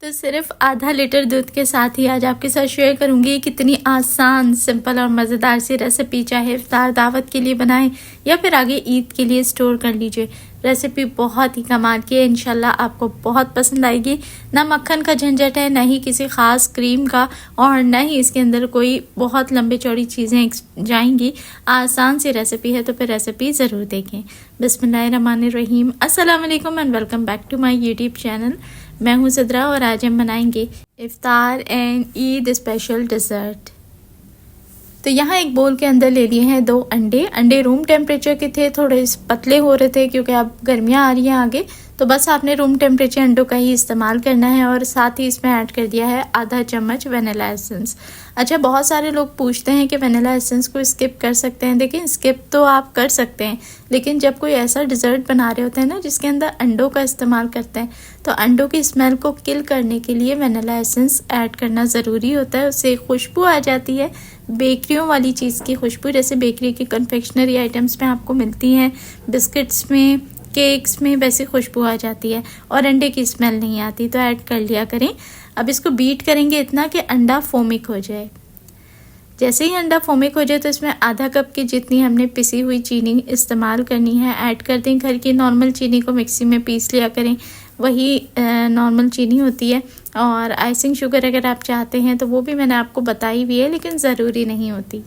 तो सिर्फ आधा लीटर दूध के साथ ही आज आपके साथ शेयर करूंगी कितनी आसान, सिंपल और मज़ेदार सी रेसिपी। चाहे इफ्तार दावत के लिए बनाएं या फिर आगे ईद के लिए स्टोर कर लीजिए। रेसिपी बहुत ही कमाल की है, इंशाल्लाह आपको बहुत पसंद आएगी। ना मक्खन का झंझट है, ना ही किसी ख़ास क्रीम का, और ना ही इसके अंदर कोई बहुत लंबी चौड़ी चीज़ें जाएंगी। आसान सी रेसिपी है, तो फिर रेसिपी ज़रूर देखें। बिस्मिल्लाहिर्रहमानिर्रहीम, अस्सलाम वालेकुम and welcome back to my YouTube channel. मैं हूँ सिद्रा और आज हम बनाएंगे इफ्तार एंड ईद स्पेशल डिज़र्ट। तो यहाँ एक बोल के अंदर ले लिए हैं 2 अंडे रूम टेम्परेचर के थे, थोड़े पतले हो रहे थे क्योंकि अब गर्मियाँ आ रही हैं आगे, तो बस आपने रूम टेम्परेचर अंडों का ही इस्तेमाल करना है। और साथ ही इसमें ऐड कर दिया है आधा चम्मच वनीला एसेंस। अच्छा, बहुत सारे लोग पूछते हैं कि वनीला एसेंस को स्किप कर सकते हैं। देखिए, स्किप तो आप कर सकते हैं, लेकिन जब कोई ऐसा डिज़र्ट बना रहे होते हैं ना जिसके अंदर अंडों का इस्तेमाल करते हैं, तो अंडों की स्मेल को किल करने के लिए वनीला एसेंस ऐड करना ज़रूरी होता है। उससे खुशबू आ जाती है, बेकरियों वाली चीज़ की खुशबू, जैसे बेकरी की कन्फेक्शनरी आइटम्स में आपको मिलती हैं, बिस्किट्स में, केक्स में वैसे खुशबू आ जाती है और अंडे की स्मेल नहीं आती। तो ऐड कर लिया करें। अब इसको बीट करेंगे इतना कि अंडा फोमिक हो जाए। जैसे ही अंडा फोमिक हो जाए तो इसमें आधा कप की जितनी हमने पिसी हुई चीनी इस्तेमाल करनी है ऐड कर दें। घर की नॉर्मल चीनी को मिक्सी में पीस लिया करें, वही नॉर्मल चीनी होती है। और आइसिंग शुगर अगर आप चाहते हैं तो वो भी मैंने आपको बताई हुई है, लेकिन ज़रूरी नहीं होती।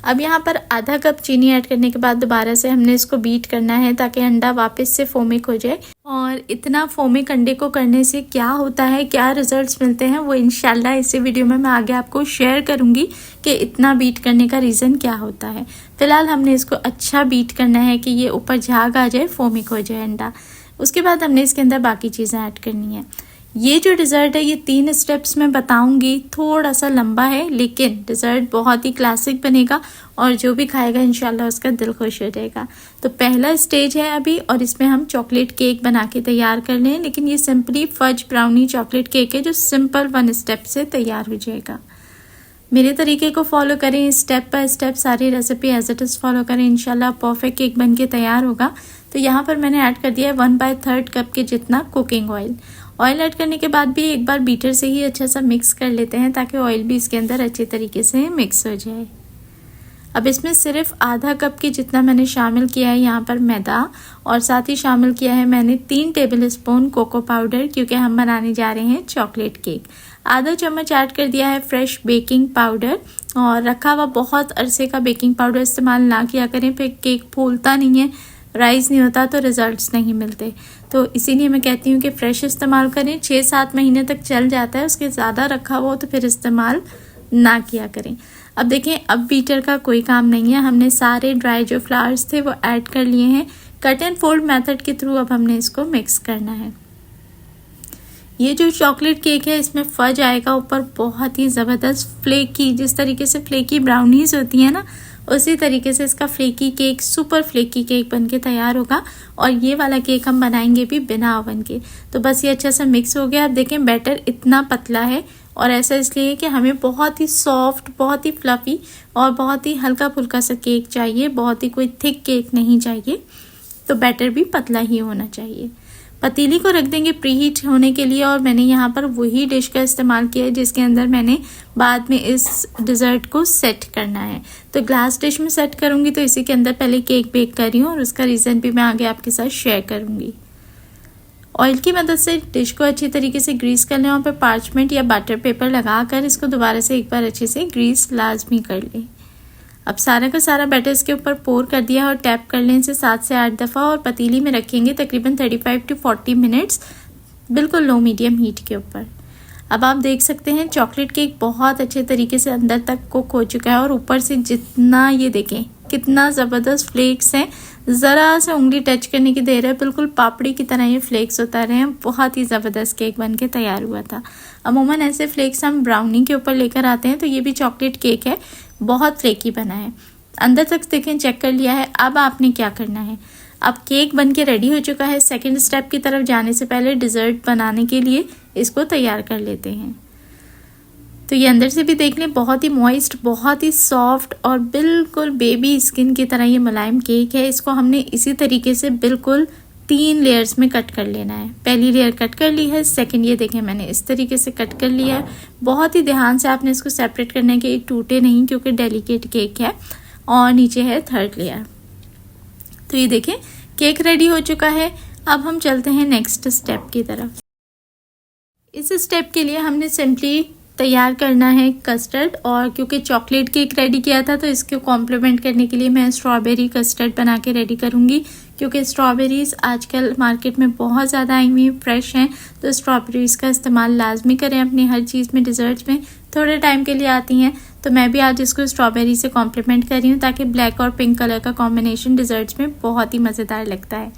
अब यहाँ पर आधा कप चीनी ऐड करने के बाद दोबारा से हमने इसको बीट करना है ताकि अंडा वापस से फोमिक हो जाए। और इतना फोमिक अंडे को करने से क्या होता है, क्या रिजल्ट्स मिलते हैं, वो इंशाल्लाह इसी वीडियो में मैं आगे आपको शेयर करूंगी कि इतना बीट करने का रीज़न क्या होता है। फिलहाल हमने इसको अच्छा बीट करना है कि ये ऊपर झाग आ जाए, फोमिक हो जाए अंडा। उसके बाद हमने इसके अंदर बाकी चीज़ें ऐड करनी है। ये जो डिज़र्ट है ये 3 स्टेप्स में बताऊंगी, थोड़ा सा लंबा है लेकिन डिज़र्ट बहुत ही क्लासिक बनेगा और जो भी खाएगा इंशाल्लाह उसका दिल खुश हो जाएगा। तो पहला स्टेज है अभी, और इसमें हम चॉकलेट केक बना के तैयार कर लें। लेकिन ये simply fudge brownie chocolate cake है जो सिंपल 1 स्टेप से तैयार हो जाएगा। मेरे तरीके को फॉलो करें, स्टेप बाय स्टेप सारी recipe as it is follow करें, इंशाल्लाह परफेक्ट केक बन के तैयार होगा। तो यहाँ पर मैंने ऐड कर दिया है 1/3 कप के जितना कुकिंग ऑयल। ऑयल ऐड करने के बाद भी एक बार बीटर से ही अच्छा सा मिक्स कर लेते हैं ताकि ऑयल भी इसके अंदर अच्छे तरीके से मिक्स हो जाए। अब इसमें सिर्फ आधा कप के जितना मैंने शामिल किया है यहाँ पर मैदा, और साथ ही शामिल किया है मैंने 3 टेबल स्पून कोको पाउडर, क्योंकि हम बनाने जा रहे हैं चॉकलेट केक। आधा चम्मच ऐड कर दिया है फ्रेश बेकिंग पाउडर, और रखा हुआ बहुत अरसे का बेकिंग पाउडर इस्तेमाल ना किया करें, फिर केक फूलता नहीं है, राइस नहीं होता, तो रिजल्ट्स नहीं मिलते। तो इसीलिए मैं कहती हूँ कि फ़्रेश इस्तेमाल करें, 6-7 महीने तक चल जाता है। उसके ज़्यादा रखा हुआ हो तो फिर इस्तेमाल ना किया करें। अब देखें, अब बीटर का कोई काम नहीं है, हमने सारे ड्राई जो फ्लावर्स थे वो ऐड कर लिए हैं। कट एंड फोल्ड मेथड के थ्रू अब हमने इसको मिक्स करना है। ये जो चॉकलेट केक है इसमें फज आएगा ऊपर, बहुत ही ज़बरदस्त फ्लेकी, जिस तरीके से फ्लेकी ब्राउनीज होती है ना, उसी तरीके से इसका flaky cake, super flaky cake बन के तैयार होगा। और ये वाला केक हम बनाएंगे भी बिना ओवन के। तो बस ये अच्छा सा मिक्स हो गया। अब देखें, बैटर इतना पतला है, और ऐसा इसलिए कि हमें बहुत ही सॉफ्ट, बहुत ही फ्लफ़ी और बहुत ही हल्का फुल्का सा केक चाहिए, बहुत ही कोई थिक केक नहीं चाहिए। तो बैटर भी पतला ही होना चाहिए। पतीली को रख देंगे प्रीहीट होने के लिए, और मैंने यहाँ पर वही डिश का इस्तेमाल किया है जिसके अंदर मैंने बाद में इस डिज़र्ट को सेट करना है। तो ग्लास डिश में सेट करूँगी, तो इसी के अंदर पहले केक बेक कर रही हूँ, और उसका रीज़न भी मैं आगे आपके साथ शेयर करूँगी। ऑयल की मदद से डिश को अच्छी तरीके से ग्रीस कर लें, और फिर पार्चमेंट या बटर पेपर लगा कर इसको दोबारा से एक बार अच्छे से ग्रीस लाजमी कर लें। अब सारा का सारा बैटर इसके ऊपर पोर कर दिया और टैप कर लें इसे 7 से 8 दफ़ा, और पतीली में रखेंगे तकरीबन 35 to 40 मिनट्स, बिल्कुल लो मीडियम हीट के ऊपर। अब आप देख सकते हैं चॉकलेट केक बहुत अच्छे तरीके से अंदर तक कुक हो चुका है, और ऊपर से जितना, ये देखें कितना ज़बरदस्त फ्लेक्स हैं, ज़रा से उंगली टच करने की देर है, बिल्कुल पापड़ी की तरह ये फ्लेक्स उतर रहे हैं। बहुत ही ज़बरदस्त केक बन के तैयार हुआ था। अमूमन ऐसे फ्लेक्स हम ब्राउनी के ऊपर लेकर आते हैं, तो ये भी चॉकलेट केक है, बहुत फ्लेकी बना है। अंदर तक देखें, चेक कर लिया है। अब आपने क्या करना है, अब केक बन के रेडी हो चुका है। सेकंड स्टेप की तरफ जाने से पहले डिज़र्ट बनाने के लिए इसको तैयार कर लेते हैं। तो ये अंदर से भी देख लें, बहुत ही मॉइस्ट, बहुत ही सॉफ्ट और बिल्कुल बेबी स्किन की तरह ये मुलायम केक है। इसको हमने इसी तरीके से बिल्कुल 3 लेयर्स में कट कर लेना है। पहली लेयर कट कर ली है, सेकंड ये देखें मैंने इस तरीके से कट कर लिया है। बहुत ही ध्यान से आपने इसको सेपरेट करना है कि ये टूटे नहीं, क्योंकि डेलिकेट केक है। और नीचे है थर्ड लेयर। तो ये देखें केक रेडी हो चुका है। अब हम चलते हैं नेक्स्ट स्टेप की तरफ। इस स्टेप के लिए हमने सिंपली तैयार करना है कस्टर्ड, और क्योंकि चॉकलेट केक रेडी किया था तो इसको कॉम्प्लीमेंट करने के लिए मैं स्ट्रॉबेरी कस्टर्ड बना के रेडी करूंगी, क्योंकि स्ट्रॉबेरीज आजकल मार्केट में बहुत ज़्यादा आई हुई फ्रेश हैं। तो स्ट्रॉबेरीज का इस्तेमाल लाजमी करें अपनी हर चीज़ में। डिज़र्ट्स में थोड़े टाइम के लिए आती हैं, तो मैं भी आज इसको स्ट्रॉबेरी से कॉम्प्लीमेंट कर रही हूँ, ताकि ब्लैक और पिंक कलर का कॉम्बिनेशन डिज़र्ट्स में बहुत ही मज़ेदार लगता है।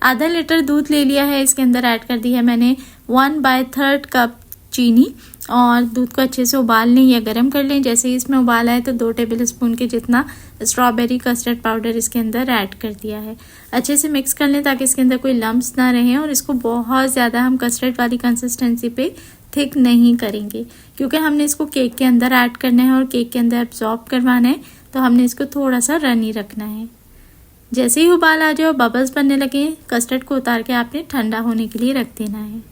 आधा लीटर दूध ले लिया है, इसके अंदर ऐड कर दी है मैंने 1/3 कप चीनी, और दूध को अच्छे से उबाल लें या गर्म कर लें। जैसे ही इसमें उबाल आए तो 2 टेबल स्पून के जितना स्ट्रॉबेरी कस्टर्ड पाउडर इसके अंदर ऐड कर दिया है। अच्छे से मिक्स कर लें ताकि इसके अंदर कोई लम्प्स ना रहें, और इसको बहुत ज़्यादा हम कस्टर्ड वाली कंसिस्टेंसी पे थिक नहीं करेंगे, क्योंकि हमने इसको केक के अंदर ऐड करना है और केक के अंदर एब्जॉर्ब करवाना है। तो हमने इसको थोड़ा सा रनी रखना है। जैसे ही उबाल आ जाए, बबल्स बनने लगे, कस्टर्ड को उतार के आपने ठंडा होने के लिए रख देना है।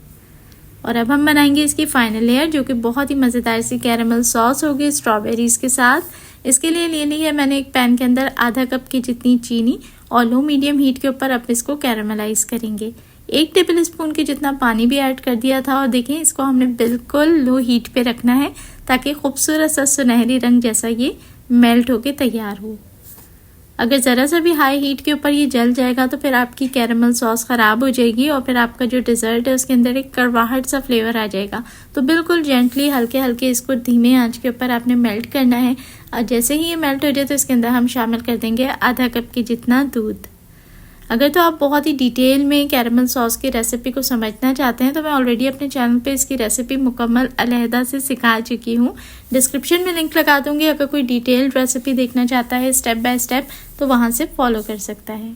और अब हम बनाएंगे इसकी फाइनल लेयर, जो कि बहुत ही मज़ेदार सी कैरेमल सॉस होगी स्ट्रॉबेरीज के साथ। इसके लिए ले ली है मैंने एक पैन के अंदर आधा कप की जितनी चीनी, और लो मीडियम हीट के ऊपर अब इसको कैरेमलाइज करेंगे। 1 टेबल स्पून के जितना पानी भी ऐड कर दिया था, और देखें इसको हमने बिल्कुल लो हीट पे रखना है, ताकि खूबसूरत सा सुनहरी रंग जैसा ये मेल्ट होके तैयार हो। अगर ज़रा सा भी हाई हीट के ऊपर ये जल जाएगा तो फिर आपकी कैरेमल सॉस ख़राब हो जाएगी, और फिर आपका जो डिज़र्ट है उसके अंदर एक कड़वाहट सा फ्लेवर आ जाएगा। तो बिल्कुल जेंटली हल्के हल्के इसको धीमे आंच के ऊपर आपने मेल्ट करना है। और जैसे ही ये मेल्ट हो जाए तो इसके अंदर हम शामिल कर देंगे आधा कप की जितना दूध। अगर तो आप बहुत ही डिटेल में कैरेमल सॉस की रेसिपी को समझना चाहते हैं तो मैं ऑलरेडी अपने चैनल पे इसकी रेसिपी मुकम्मल अलहदा से सिखा चुकी हूँ। डिस्क्रिप्शन में लिंक लगा दूंगी, अगर कोई डिटेल्ड रेसिपी देखना चाहता है स्टेप बाय स्टेप तो वहाँ से फॉलो कर सकता है।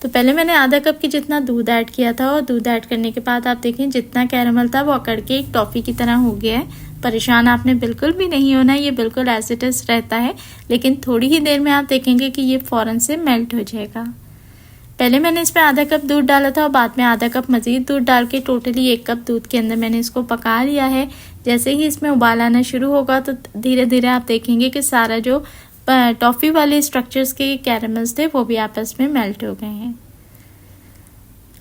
तो पहले मैंने आधा कप की जितना दूध ऐड किया था, और दूध ऐड करने के बाद आप देखें जितना कैरेमल था वो अकड़ के एक टॉफ़ी की तरह हो गया है। परेशान आपने बिल्कुल भी नहीं होना, ये बिल्कुल एज इट इज़ रहता है, लेकिन थोड़ी ही देर में आप देखेंगे कि ये फ़ौरन से मेल्ट हो जाएगा। पहले मैंने इसमें आधा कप दूध डाला था और बाद में आधा कप मज़ीद दूध डाल के टोटली 1 कप दूध के अंदर मैंने इसको पका लिया है। जैसे ही इसमें उबाल आना शुरू होगा तो धीरे धीरे आप देखेंगे कि सारा जो टॉफ़ी वाले स्ट्रक्चर्स के कैरेमल्स थे वो भी आपस में मेल्ट हो गए हैं।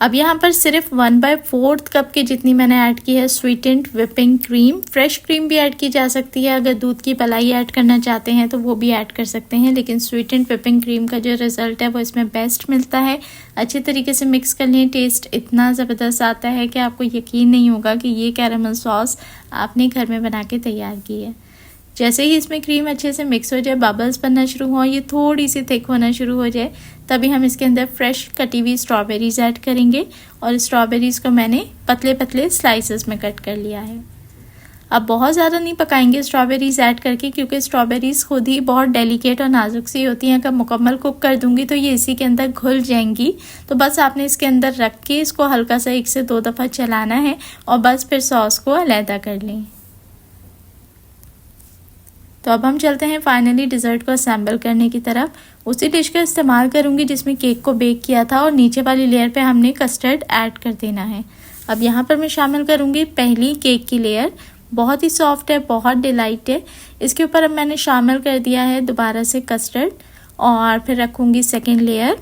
अब यहाँ पर सिर्फ 1/4 कप की जितनी मैंने ऐड की है sweetened whipping cream. Fresh cream भी ऐड की जा सकती है, अगर दूध की मलाई ऐड करना चाहते हैं तो वो भी ऐड कर सकते हैं, लेकिन स्वीटेंड व्हिपिंग क्रीम का जो रिज़ल्ट है वो इसमें बेस्ट मिलता है। अच्छे तरीके से मिक्स कर लें, टेस्ट इतना ज़बरदस्त आता है कि आपको यकीन नहीं होगा कि ये कैरेमल सॉस आपने घर में बना के तैयार की है। जैसे ही इसमें क्रीम अच्छे से मिक्स हो जाए, बबल्स बनना शुरू हो, ये थोड़ी सी थिक होना शुरू हो जाए, तभी हम इसके अंदर फ्रेश कटी हुई स्ट्रॉबेरीज ऐड करेंगे। और स्ट्रॉबेरीज को मैंने पतले पतले स्लाइसेस में कट कर लिया है। अब बहुत ज़्यादा नहीं पकाएंगे स्ट्रॉबेरीज ऐड करके, क्योंकि स्ट्रॉबेरीज खुद ही बहुत डेलिकेट और नाजुक सी होती हैं। अगर मुकम्मल कुक कर दूंगी तो ये इसी के अंदर घुल जाएंगी। तो बस आपने इसके अंदर रख के इसको हल्का सा 1 से 2 दफ़ा चलाना है, और बस फिर सॉस को अलहदा कर लें। तो अब हम चलते हैं फाइनली डिज़र्ट को असेंबल करने की तरफ। उसी डिश का इस्तेमाल करूंगी जिसमें केक को बेक किया था, और नीचे वाली लेयर पे हमने कस्टर्ड ऐड कर देना है। अब यहाँ पर मैं शामिल करूंगी पहली केक की लेयर, बहुत ही सॉफ्ट है, बहुत डिलाइट है। इसके ऊपर अब मैंने शामिल कर दिया है दोबारा से कस्टर्ड, और फिर रखूँगी सेकेंड लेयर।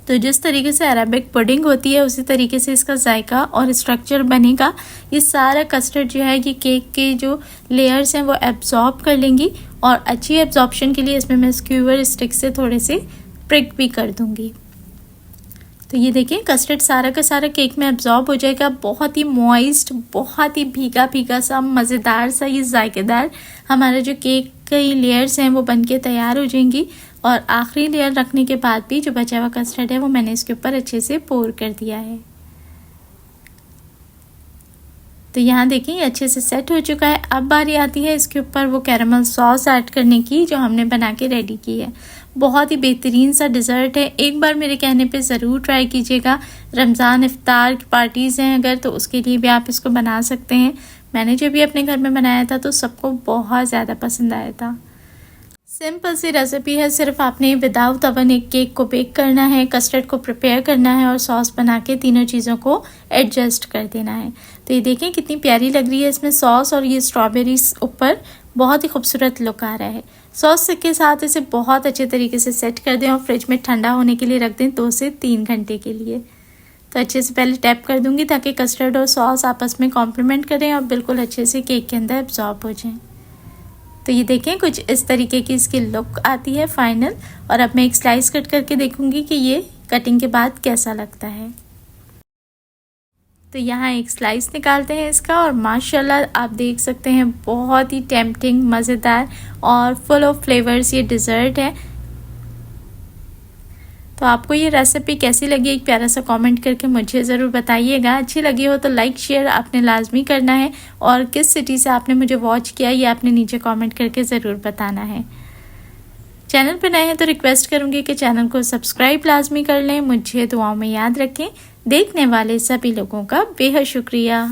तो जिस तरीके से अरेबिक पुडिंग होती है उसी तरीके से इसका जायका और स्ट्रक्चर बनेगा। ये सारा कस्टर्ड जो है ये केक के जो लेयर्स हैं वो एब्जॉर्ब कर लेंगी, और अच्छी एब्जॉर्प्शन के लिए इसमें मैं स्क्यूवर स्टिक से थोड़े से प्रिक भी कर दूंगी। तो ये देखिए कस्टर्ड सारा का सारा केक में एब्जॉर्ब हो जाएगा। बहुत ही मॉइस्ट, बहुत ही भीगा भीगा सा मज़ेदार सा ये जायकेदार हमारा जो केक की लेयर्स हैं वो बनके तैयार हो जाएंगी। और आखिरी लेयर रखने के बाद भी जो बचा हुआ कस्टर्ड है वो मैंने इसके ऊपर अच्छे से पोर कर दिया है। तो यहाँ देखिए अच्छे से सेट हो चुका है। अब बारी आती है इसके ऊपर वो कैरेमल सॉस ऐड करने की जो हमने बना के रेडी की है। बहुत ही बेहतरीन सा डिज़र्ट है, एक बार मेरे कहने पे ज़रूर ट्राई कीजिएगा। रमज़ान इफ्तार की पार्टीज़ हैं अगर, तो उसके लिए भी आप इसको बना सकते हैं। मैंने जब भी अपने घर में बनाया था तो सबको बहुत ज़्यादा पसंद आया था। सिंपल सी रेसिपी है, सिर्फ आपने विदाउट ओवन एक केक को बेक करना है, कस्टर्ड को प्रिपेयर करना है और सॉस बना के तीनों चीज़ों को एडजस्ट कर देना है। तो ये देखें कितनी प्यारी लग रही है इसमें सॉस और ये स्ट्रॉबेरीज ऊपर, बहुत ही खूबसूरत लुक आ रहा है। सॉस के साथ इसे बहुत अच्छे तरीके से सेट कर दें और फ्रिज में ठंडा होने के लिए रख दें 2 से 3 घंटे के लिए। तो अच्छे से पहले टैप कर दूंगी ताकि कस्टर्ड और सॉस आपस में कॉम्प्लीमेंट करें और बिल्कुल अच्छे से केक के अंदर एब्जॉर्ब हो जाएं। तो ये देखें कुछ इस तरीके की इसकी लुक आती है फाइनल। और अब मैं एक स्लाइस कट करके देखूंगी कि ये कटिंग के बाद कैसा लगता है। तो यहाँ एक स्लाइस निकालते हैं इसका और माशाल्लाह आप देख सकते हैं बहुत ही टेम्पटिंग, मज़ेदार और फुल ऑफ फ्लेवर्स ये डिज़र्ट है। तो आपको ये रेसिपी कैसी लगी एक प्यारा सा कमेंट करके मुझे ज़रूर बताइएगा। अच्छी लगी हो तो लाइक शेयर आपने लाजमी करना है और किस सिटी से आपने मुझे वॉच किया ये आपने नीचे कमेंट करके ज़रूर बताना है। चैनल पर नए हैं तो रिक्वेस्ट करूँगी कि चैनल को सब्सक्राइब लाजमी कर लें। मुझे दुआओं में याद रखें। देखने वाले सभी लोगों का बेहद शुक्रिया।